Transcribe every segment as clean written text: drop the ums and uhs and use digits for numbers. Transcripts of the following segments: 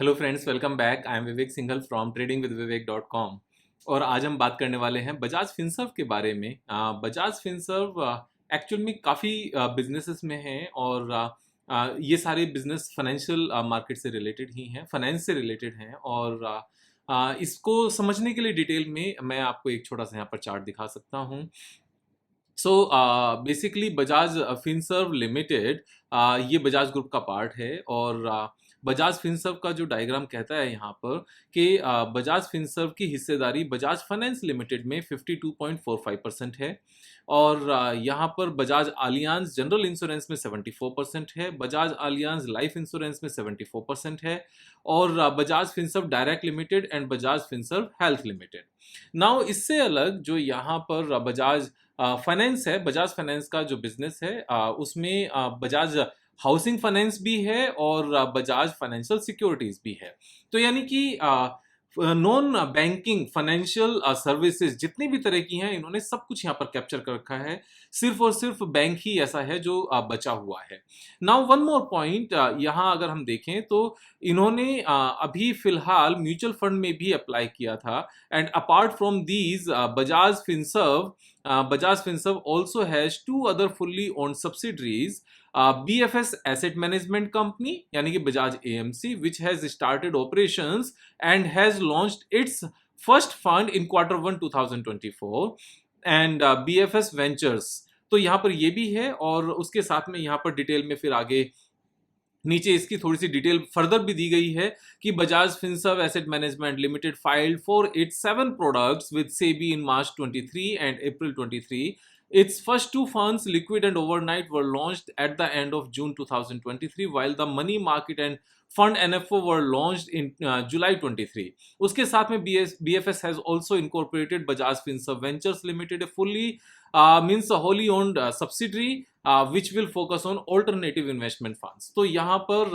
Hello friends, welcome back. I am Vivek Singhal from tradingwithvivek.com। और आज हम बात करने वाले हैं बजाज फिनसर्व के बारे में। बजाज फिनसर्व एक्चुअल में काफ़ी बिजनेसेस में हैं और ये सारे बिजनेस फाइनेंशियल मार्केट से रिलेटेड ही हैं, फाइनेंस से रिलेटेड हैं। और इसको समझने के लिए डिटेल में मैं आपको एक छोटा सा यहाँ पर चार्ट दिखा सकता हूँ। So basically Bajaj Finserv limited ये बजाज ग्रुप का पार्ट है। और बजाज फिनसर्व का जो डायग्राम कहता है यहाँ पर कि बजाज फिनसर्व की हिस्सेदारी बजाज फाइनेंस लिमिटेड में 52.45% है। और यहाँ पर बजाज आलियांज जनरल इंश्योरेंस में 74% है, बजाज आलियांज लाइफ इंश्योरेंस में 74% है, और Bajaj Finserv direct limited and Bajaj Finserv health limited. Now इससे अलग जो यहाँ पर बजाज फाइनेंस है, बजाज फाइनेंस का जो बिजनेस है उसमें बजाज हाउसिंग फाइनेंस भी है और बजाज फाइनेंशियल सिक्योरिटीज भी है। तो यानी कि नॉन बैंकिंग फाइनेंशियल सर्विसेज जितनी भी तरह की हैं, इन्होंने सब कुछ यहाँ पर कैप्चर कर रखा है। सिर्फ और सिर्फ बैंक ही ऐसा है जो बचा हुआ है। नाउ वन मोर पॉइंट, यहाँ अगर हम देखें तो इन्होंने अभी फिलहाल म्यूचुअल फंड में भी अप्लाई किया था। And apart from these Bajaj Finserv also has two other fully owned subsidiaries, BFS Asset Management Company यानी कि Bajaj AMC, which has started operations and has launched its first fund in Q1 2024, and BFS Ventures। तो यहाँ पर ये भी है और उसके साथ में यहाँ पर डिटेल में फिर आगे नीचे इसकी थोड़ी सी डिटेल फर्दर भी दी गई है कि Bajaj Finserv asset management limited filed for its 7 products with SEBI in March 23 and April 23। Its first two funds, Liquid and Overnight, were launched at the end of June 2023, while the Money Market and Fund NFO were launched in July 23। उसके साथ में BFS has also incorporated Bajaj Finserv Ventures Limited, a fully means a wholly owned subsidiary which will focus on alternative investment funds। तो यहाँ पर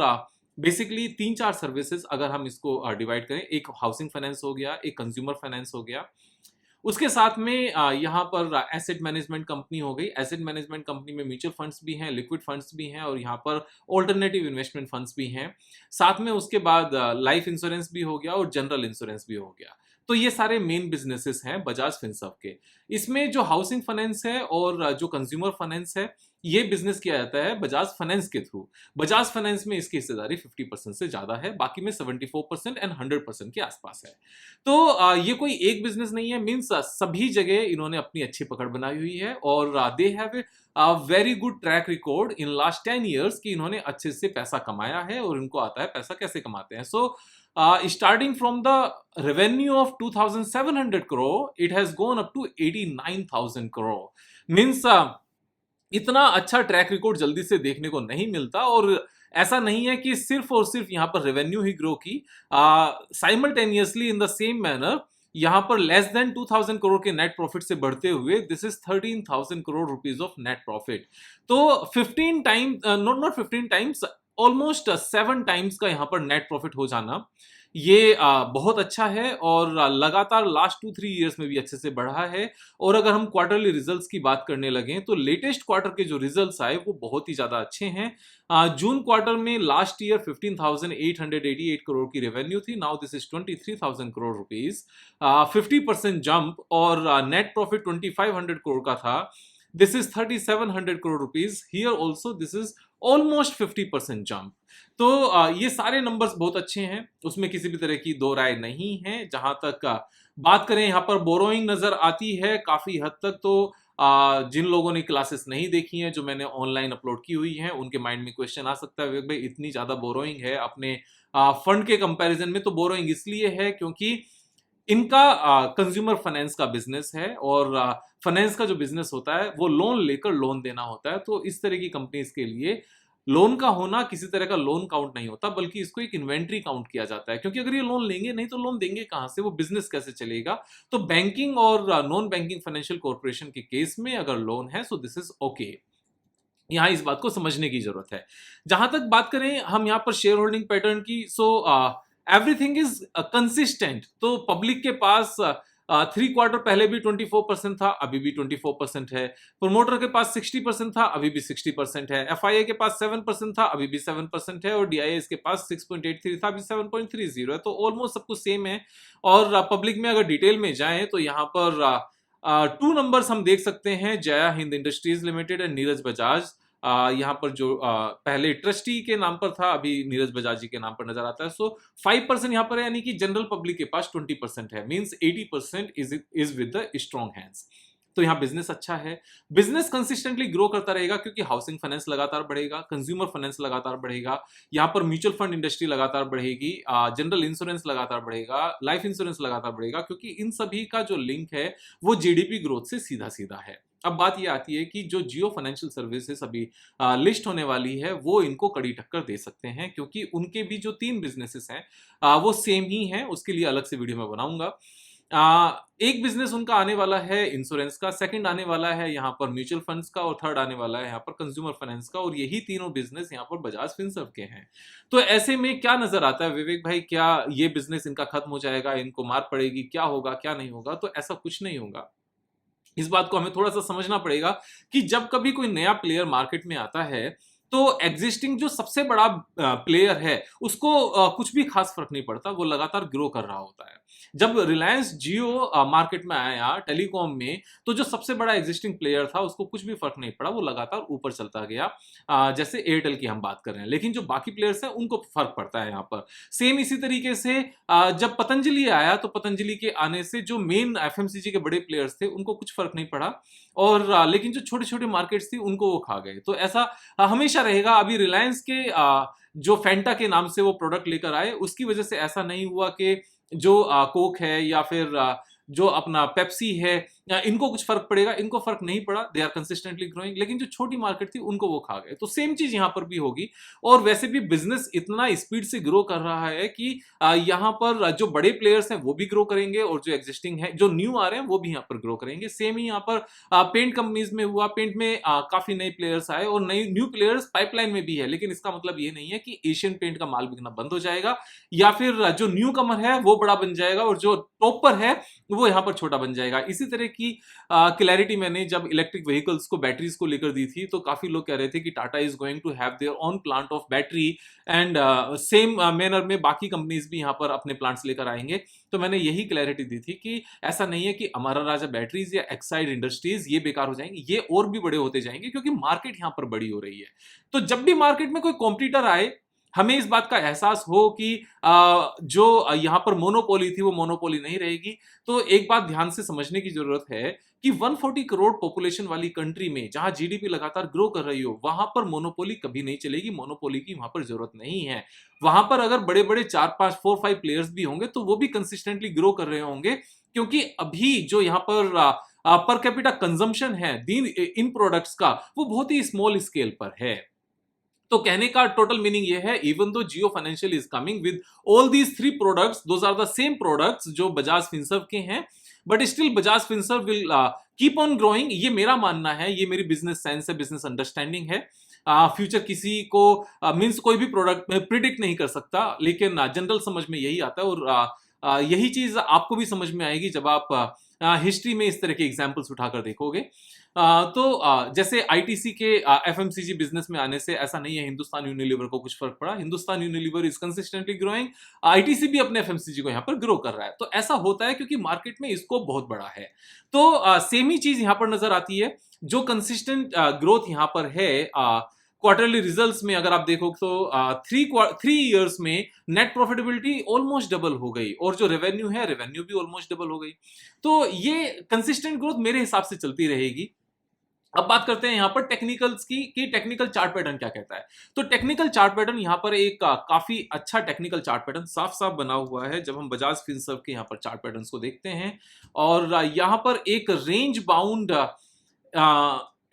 basically 3-4 services अगर हम इसको divide करें, एक हाउसिंग फाइनेंस हो गया, एक कंज्यूमर फाइनेंस हो गया, उसके साथ में यहाँ पर एसेट मैनेजमेंट कंपनी हो गई। एसेट मैनेजमेंट कंपनी में म्यूचुअल फंड्स भी हैं, लिक्विड फंड्स भी हैं और यहाँ पर ऑल्टरनेटिव इन्वेस्टमेंट फंड्स भी हैं। साथ में उसके बाद लाइफ इंश्योरेंस भी हो गया और जनरल इंश्योरेंस भी हो गया। तो ये सारे मेन बिजनेसेस हैं बजाज फिनसर्व के। इसमें जो हाउसिंग फाइनेंस है और जो कंज्यूमर फाइनेंस है, ये बिजनेस किया जाता है बजाज फाइनेंस के थ्रू। बजाज फाइनेंस में इसकी हिस्सेदारी 50% से ज्यादा है, बाकी में 74% एंड 100% के आसपास है। तो ये कोई एक बिजनेस नहीं है, मीन्स सभी जगह इन्होंने अपनी अच्छी पकड़ बनाई हुई है और they have a very good track record in last 10 years कि इन्होंने अच्छे से पैसा कमाया है और इनको आता है पैसा कैसे कमाते हैं। सो starting from the revenue of 2,700 crore, it has gone up to 89,000 crore। Means इतना अच्छा ट्रैक रिकॉर्ड जल्दी से देखने को नहीं मिलता। और ऐसा नहीं है कि सिर्फ और सिर्फ यहाँ पर रेवेन्यू ही ग्रो की, simultaneously in the same manner यहाँ पर लेस देन 2,000 करोड़ के नेट प्रॉफिट से बढ़ते हुए this is 13,000 crore rupees of net profit. तो 15 time, not 15 times, almost 7 times का यहाँ पर नेट प्रॉफिट हो जाना, ये बहुत अच्छा है और लगातार लास्ट 2-3 इयर्स में भी अच्छे से बढ़ा है। और अगर हम क्वार्टरली रिजल्ट्स की बात करने लगे तो लेटेस्ट क्वार्टर के जो रिजल्ट्स आए वो बहुत ही ज्यादा अच्छे हैं। जून क्वार्टर में लास्ट ईयर 15,888 करोड़ की रेवेन्यू थी, now this is 23,000 crore rupees, 50% jump. और नेट प्रॉफिट 2,500 करोड़ का था, this is 3,700 crore rupees, here also this is almost 50% jump. तो ये सारे नंबर्स बहुत अच्छे हैं, उसमें किसी भी तरह की दो राय नहीं है। जहां तक बात करें यहाँ पर बोरोइंग नजर आती है काफी हद तक। तो जिन लोगों ने क्लासेस नहीं देखी हैं जो मैंने ऑनलाइन अपलोड की हुई हैं, उनके माइंड में क्वेश्चन आ सकता है भाई इतनी ज्यादा बोरोइंग है अपने फंड के कंपैरिजन में। तो बोरोइंग इसलिए है क्योंकि इनका कंज्यूमर फाइनेंस का बिजनेस है और फाइनेंस का जो बिजनेस होता है वो लोन लेकर लोन देना होता है। तो इस तरह की कंपनीज के लिए लोन का होना किसी तरह का लोन काउंट नहीं होता, बल्कि इसको एक इन्वेंट्री काउंट किया जाता है। क्योंकि अगर ये लोन लेंगे नहीं तो लोन देंगे कहां से, वो बिजनेस कैसे चलेगा। तो बैंकिंग और नॉन बैंकिंग फाइनेंशियल कॉर्पोरेशन के केस में अगर लोन है सो दिस इज ओके। यहाँ इस बात को समझने की जरूरत है। जहां तक बात करें हम यहाँ पर शेयर होल्डिंग पैटर्न की, सो एवरीथिंग इज कंसिस्टेंट। तो पब्लिक के पास 3 क्वार्टर पहले भी 24% था, अभी भी 24% है। प्रोमोटर के पास 60% था, अभी भी 60% है। एफआईए के पास 7% था, अभी भी 7% है। और डीआईएस के पास 6.83 था, अभी 7.30 है। तो ऑलमोस्ट सब कुछ सेम है। और पब्लिक में अगर डिटेल में जाएं तो यहाँ पर 2 नंबर्स हम देख सकते हैं, Jaya Hind industries limited and Neeraj Bajaj. यहाँ पर जो पहले ट्रस्टी के नाम पर था, अभी नीरज बजाज जी के नाम पर नजर आता है। सो 5% यहाँ पर है, यानी कि जनरल पब्लिक के पास 20% है, means 80% is with the strong hands. तो यहाँ बिजनेस अच्छा है। बिजनेस कंसिस्टेंटली ग्रो करता रहेगा, क्योंकि हाउसिंग फाइनेंस लगातार बढ़ेगा, कंज्यूमर फाइनेंस लगातार बढ़ेगा, यहाँ पर म्यूचुअल फंड इंडस्ट्री लगातार बढ़ेगी, जनरल इंश्योरेंस लगातार बढ़ेगा, लाइफ इंश्योरेंस लगातार बढ़ेगा, क्योंकि इन सभी का जो लिंक है वो जीडीपी ग्रोथ से सीधा सीधा है। अब बात ये आती है कि जो जियो फाइनेंशियल सर्विसेज अभी लिस्ट होने वाली है, वो इनको कड़ी टक्कर दे सकते हैं, क्योंकि उनके भी जो 3 बिजनेसेस हैं वो सेम ही हैं। उसके लिए अलग से वीडियो में बनाऊंगा। एक बिजनेस उनका आने वाला है इंश्योरेंस का, सेकंड आने वाला है यहाँ पर म्यूचुअल फंड्स का, और थर्ड आने वाला है यहाँ पर कंज्यूमर फाइनेंस का। और यही तीनों बिजनेस यहाँ पर बजाज फिनसर्व के हैं। तो ऐसे में क्या नजर आता है विवेक भाई, क्या ये बिजनेस इनका खत्म हो जाएगा, इनको मार पड़ेगी, क्या होगा क्या नहीं होगा? तो ऐसा कुछ नहीं होगा। इस बात को हमें थोड़ा सा समझना पड़ेगा कि जब कभी कोई नया प्लेयर मार्केट में आता है, तो एग्जिस्टिंग जो सबसे बड़ा प्लेयर है उसको कुछ भी खास फर्क नहीं पड़ता, वो लगातार ग्रो कर रहा होता है। जब रिलायंस जियो मार्केट में आया टेलीकॉम में, तो जो सबसे बड़ा एग्जिस्टिंग प्लेयर था उसको कुछ भी फर्क नहीं पड़ा, वो लगातार ऊपर चलता गया। जैसे एयरटेल की हम बात कर रहे हैं, लेकिन जो बाकी प्लेयर्स हैं उनको फर्क पड़ता है यहाँ पर। सेम इसी तरीके से जब पतंजलि आया, तो पतंजलि के आने से जो मेन एफएमसीजी के बड़े प्लेयर्स थे उनको कुछ फर्क नहीं पड़ा, और लेकिन जो छोटे छोटे मार्केट्स थी उनको वो खा गए। तो ऐसा हमेशा रहेगा। अभी रिलायंस के जो फैंटा के नाम से वो प्रोडक्ट लेकर आए, उसकी वजह से ऐसा नहीं हुआ कि जो कोक है या फिर जो अपना पेप्सी है इनको कुछ फर्क पड़ेगा, इनको फर्क नहीं पड़ा, दे आर कंसिस्टेंटली ग्रोइंग। लेकिन जो छोटी मार्केट थी उनको वो खा गए। तो सेम चीज यहां पर भी होगी। और वैसे भी बिजनेस इतना स्पीड से ग्रो कर रहा है कि यहां पर जो बड़े प्लेयर्स हैं वो भी ग्रो करेंगे, और जो एग्जिस्टिंग है, जो न्यू आ रहे हैं, वो भी यहां पर ग्रो करेंगे। सेम ही यहां पर पेंट कंपनीज में हुआ। पेंट में काफी नए प्लेयर्स आए, और नई न्यू प्लेयर्स पाइपलाइन में भी है। लेकिन इसका मतलब ये नहीं है कि एशियन पेंट का माल बिकना बंद हो जाएगा, या फिर जो न्यू कमर है वो बड़ा बन जाएगा और जो टॉप पर है वो यहां पर छोटा बन जाएगा। इसी तरह की क्लैरिटी मैंने जब इलेक्ट्रिक व्हीकल्स को, बैटरीज को लेकर दी थी, तो काफी लोग कह रहे थे कि Tata is going to have their own plant of battery, and same manner में बाकी कंपनीज भी यहां पर अपने प्लांट्स लेकर आएंगे। तो मैंने यही क्लैरिटी दी थी कि ऐसा नहीं है कि अमारा राजा बैटरीज या एक्साइड इंडस्ट्रीज ये बेकार हो जाएंगे, ये और भी बड़े होते जाएंगे, क्योंकि मार्केट यहां पर बड़ी हो रही है। तो जब भी मार्केट में कोई कॉम्पिटिटर आए, हमें इस बात का एहसास हो कि जो यहां पर मोनोपोली थी वो मोनोपोली नहीं रहेगी। तो एक बात ध्यान से समझने की जरूरत है कि 140 करोड़ पॉपुलेशन वाली कंट्री में, जहां जीडीपी लगातार ग्रो कर रही हो, वहां पर मोनोपोली कभी नहीं चलेगी। मोनोपोली की वहां पर जरूरत नहीं है। वहां पर अगर बड़े बड़े 4-5 4-5 प्लेयर्स भी होंगे, तो वो भी कंसिस्टेंटली ग्रो कर रहे होंगे, क्योंकि अभी जो यहां पर कैपिटा कंजम्पशन है इन प्रोडक्ट्स का, वो बहुत ही स्मॉल स्केल पर है। तो कहने का टोटल मीनिंग ये है, even though Jio financial is coming with all these 3 products, those are the same products जो बजाज फिनसर्व के हैं, but still Bajaj Finserv will keep on growing. ये मेरा मानना है, ये मेरी बिजनेस सेंस है, बिजनेस अंडरस्टैंडिंग है। फ्यूचर किसी को मींस कोई भी प्रोडक्ट में प्रिडिक्ट नहीं कर सकता, लेकिन जनरल समझ में यही आता है। और यही चीज आपको भी समझ में आएगी जब आप हिस्ट्री में इस तरह के एग्जाम्पल्स उठाकर देखोगे। जैसे आईटीसी के एफएमसीजी बिजनेस में आने से ऐसा नहीं है हिंदुस्तान यूनिलीवर को कुछ फर्क पड़ा। Hindustan Unilever is consistently growing, ITC भी अपने एफएमसीजी को यहां पर ग्रो कर रहा है। तो ऐसा होता है क्योंकि मार्केट में इसको बहुत बड़ा है। तो सेम ही चीज यहां पर नजर आती है। जो कंसिस्टेंट ग्रोथ यहां पर है, क्वार्टरली रिजल्ट्स में अगर आप देखो तो 3 इयर्स में नेट प्रॉफिटेबिलिटी ऑलमोस्ट डबल हो गई, और जो रेवेन्यू है, रेवेन्यू भी ऑलमोस्ट डबल हो गई। तो ये कंसिस्टेंट ग्रोथ मेरे हिसाब से चलती रहेगी। अब बात करते हैं यहां पर टेक्निकल्स की, कि टेक्निकल चार्ट पैटर्न क्या कहता है। तो टेक्निकल चार्ट पैटर्न यहां पर एक काफी अच्छा टेक्निकल चार्ट पैटर्न साफ साफ बना हुआ है, जब हम बजाज फिनसर्व के यहां पर चार्ट पैटर्न्स को देखते हैं। और यहां पर एक रेंज बाउंड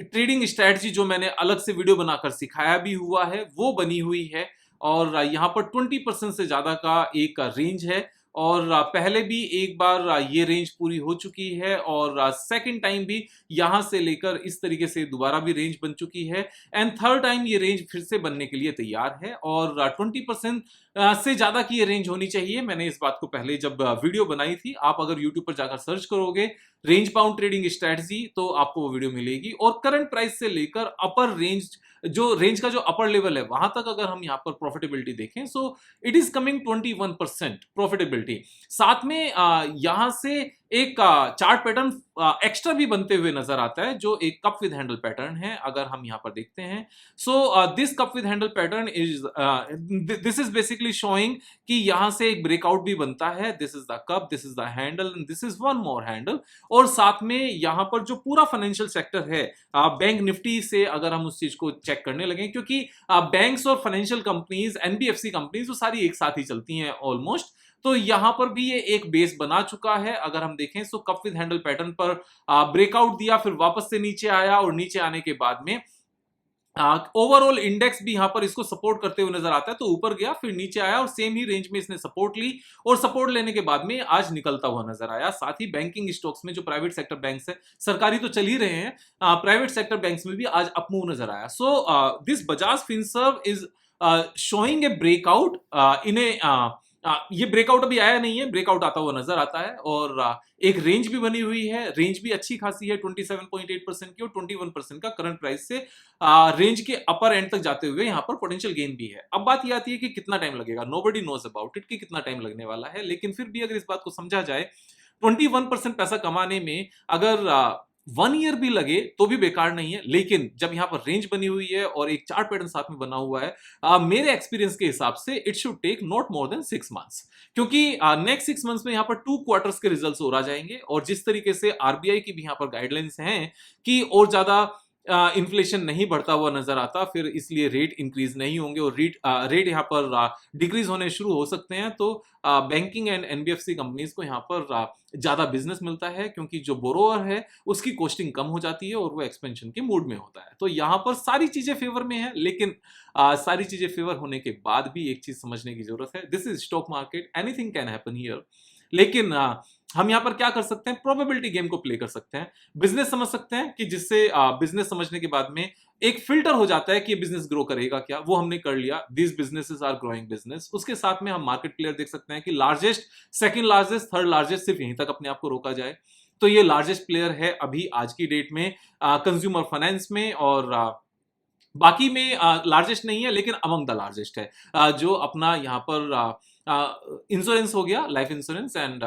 ट्रेडिंग स्ट्रेटजी, जो मैंने अलग से वीडियो बनाकर सिखाया भी हुआ है, वो बनी हुई है। और यहां पर 20% से ज्यादा का एक रेंज है, और पहले भी एक बार ये रेंज पूरी हो चुकी है, और सेकंड टाइम भी यहां से लेकर इस तरीके से दोबारा भी रेंज बन चुकी है, एंड थर्ड टाइम ये रेंज फिर से बनने के लिए तैयार है। और 20% से ज्यादा की ये रेंज होनी चाहिए। मैंने इस बात को पहले जब वीडियो बनाई थी, आप अगर यूट्यूब पर जाकर सर्च करोगे रेंज बाउंड ट्रेडिंग स्ट्रेटजी तो आपको वो वीडियो मिलेगी। और करंट प्राइस से लेकर अपर रेंज, जो रेंज का जो अपर लेवल है वहां तक अगर हम यहाँ पर प्रॉफिटेबिलिटी देखें, so it is coming 21% profitability. साथ में यहां से एक चार्ट पैटर्न एक्स्ट्रा भी बनते हुए नजर आता है, जो एक कप विद हैंडल पैटर्न है। अगर हम यहाँ पर देखते हैं, so this cup with handle pattern is, this is basically showing कि यहां से एक ब्रेकआउट भी बनता है। This is the cup, this is the handle and this is one more handle. और साथ में यहां पर जो पूरा फाइनेंशियल सेक्टर है, बैंक निफ्टी से अगर हम उस चीज को चेक करने लगे, क्योंकि बैंक्स और फाइनेंशियल कंपनीज, एनबीएफसी कंपनीज, वो सारी एक साथ ही चलती हैं ऑलमोस्ट। तो यहां पर भी ये एक बेस बना चुका है। अगर हम देखें सो कप विद हैंडल पैटर्न पर ब्रेकआउट दिया, फिर वापस से नीचे आया, और नीचे आने के बाद में ओवरऑल इंडेक्स भी यहां पर इसको सपोर्ट करते हुए नजर आता है। तो ऊपर गया, फिर नीचे आया, और सेम ही रेंज में इसने सपोर्ट ली, और सपोर्ट लेने के बाद में आज निकलता हुआ नजर आया। साथ ही बैंकिंग स्टॉक्स में जो प्राइवेट सेक्टर बैंक्स है, सरकारी तो चल ही रहे हैं, प्राइवेट सेक्टर बैंक्स में भी आज अपमूव नजर आया। So this Bajaj Finserv is showing a breakout in a, ये ब्रेकआउट अभी आया नहीं है, ब्रेकआउट आता हुआ नजर आता है। और एक रेंज भी बनी हुई है, रेंज भी अच्छी खासी है 27.8% की, और 21% का करंट प्राइस से रेंज के अपर एंड तक जाते हुए यहाँ पर पोटेंशियल गेन भी है। अब बात ये आती है कि कितना टाइम लगेगा, नोबडी नोज अबाउट इट कि कितना टाइम लगने वाला है। लेकिन फिर भी अगर इस बात को समझा जाए, 21% पैसा कमाने में अगर 1 ईयर भी लगे तो भी बेकार नहीं है। लेकिन जब यहां पर रेंज बनी हुई है और एक चार्ट पैटर्न साथ में बना हुआ है, मेरे एक्सपीरियंस के हिसाब से it should take not more than 6 months, क्योंकि नेक्स्ट 6 मंथ्स में यहां पर 2 क्वार्टर्स के रिजल्ट्स और आ जाएंगे। और जिस तरीके से आरबीआई की भी यहां पर गाइडलाइंस हैं कि और ज्यादा इन्फ्लेशन नहीं बढ़ता हुआ नजर आता, फिर इसलिए रेट इंक्रीज नहीं होंगे, और रेट यहाँ पर डिक्रीज होने शुरू हो सकते हैं। तो बैंकिंग एंड एनबीएफसी कंपनीज को यहाँ पर ज्यादा बिजनेस मिलता है, क्योंकि जो बोरोअर है उसकी कॉस्टिंग कम हो जाती है और वो एक्सपेंशन के मूड में होता है। तो यहाँ पर सारी चीजें फेवर में है। लेकिन सारी चीजें फेवर होने के बाद भी एक चीज समझने की जरूरत है, this is stock market, anything can happen here. लेकिन हम यहां पर क्या कर सकते हैं, प्रोबेबिलिटी गेम को प्ले कर सकते हैं, बिजनेस समझ सकते हैं, कि जिससे बिजनेस समझने के बाद में एक फिल्टर हो जाता है कि ये बिजनेस ग्रो करेगा क्या, वो हमने कर लिया, this businesses are growing business. उसके साथ में हम मार्केट प्लेयर देख सकते हैं कि largest, second largest, third largest, सिर्फ यहीं तक अपने आप को रोका जाए तो ये लार्जेस्ट प्लेयर है अभी आज की डेट में कंज्यूमर फाइनेंस में। और बाकी में लार्जेस्ट नहीं है, लेकिन अमंग द लार्जेस्ट है, जो अपना यहाँ पर इंश्योरेंस हो गया, लाइफ इंश्योरेंस, एंड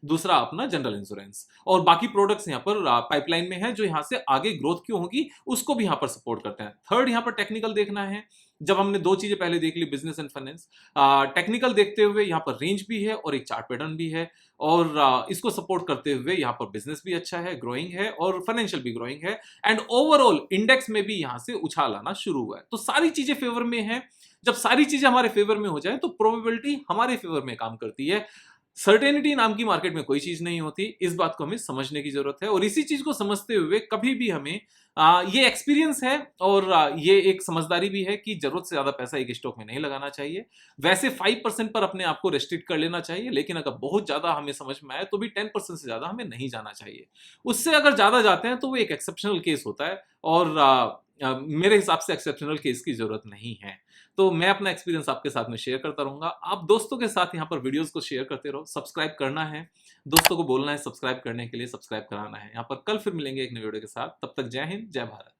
दूसरा अपना जनरल इंश्योरेंस। और बाकी प्रोडक्ट्स यहाँ पर पाइपलाइन में है, जो यहाँ से आगे ग्रोथ क्यों होगी उसको भी यहाँ पर सपोर्ट करते हैं। थर्ड यहाँ पर टेक्निकल देखना है। जब हमने दो चीजें पहले देख ली, बिजनेस एंड फाइनेंस, टेक्निकल देखते हुए यहाँ पर रेंज भी है और एक चार्ट पैटर्न भी है, और इसको सपोर्ट करते हुए यहाँ पर बिजनेस भी अच्छा है, ग्रोइंग है, और फाइनेंशियल भी ग्रोइंग है, एंड ओवरऑल इंडेक्स में भी यहाँ से उछाल आना शुरू हुआ है। तो सारी चीजें फेवर में है। जब सारी चीजें हमारे फेवर में हो जाए तो प्रोबेबिलिटी हमारे फेवर में काम करती है। सर्टेनिटी नाम की मार्केट में कोई चीज नहीं होती, इस बात को हमें समझने की जरूरत है। और इसी चीज को समझते हुए कभी भी हमें ये एक्सपीरियंस है और ये एक समझदारी भी है कि जरूरत से ज्यादा पैसा एक स्टॉक में नहीं लगाना चाहिए। वैसे 5% पर अपने आप को रेस्ट्रिक्ट कर लेना चाहिए, लेकिन अगर बहुत ज्यादा हमें समझ में आए तो भी 10% से ज्यादा हमें नहीं जाना चाहिए। उससे अगर ज्यादा जाते हैं तो वो एक एक्सेप्शनल केस होता है, और मेरे हिसाब से एक्सेप्शनल केस की जरूरत नहीं है। तो मैं अपना एक्सपीरियंस आपके साथ में शेयर करता रहूंगा। आप दोस्तों के साथ यहाँ पर वीडियोस को शेयर करते रहो, सब्सक्राइब करना है, दोस्तों को बोलना है सब्सक्राइब करने के लिए, सब्सक्राइब कराना है। यहाँ पर कल फिर मिलेंगे एक नई वीडियो के साथ, तब तक जय हिंद, जय भारत।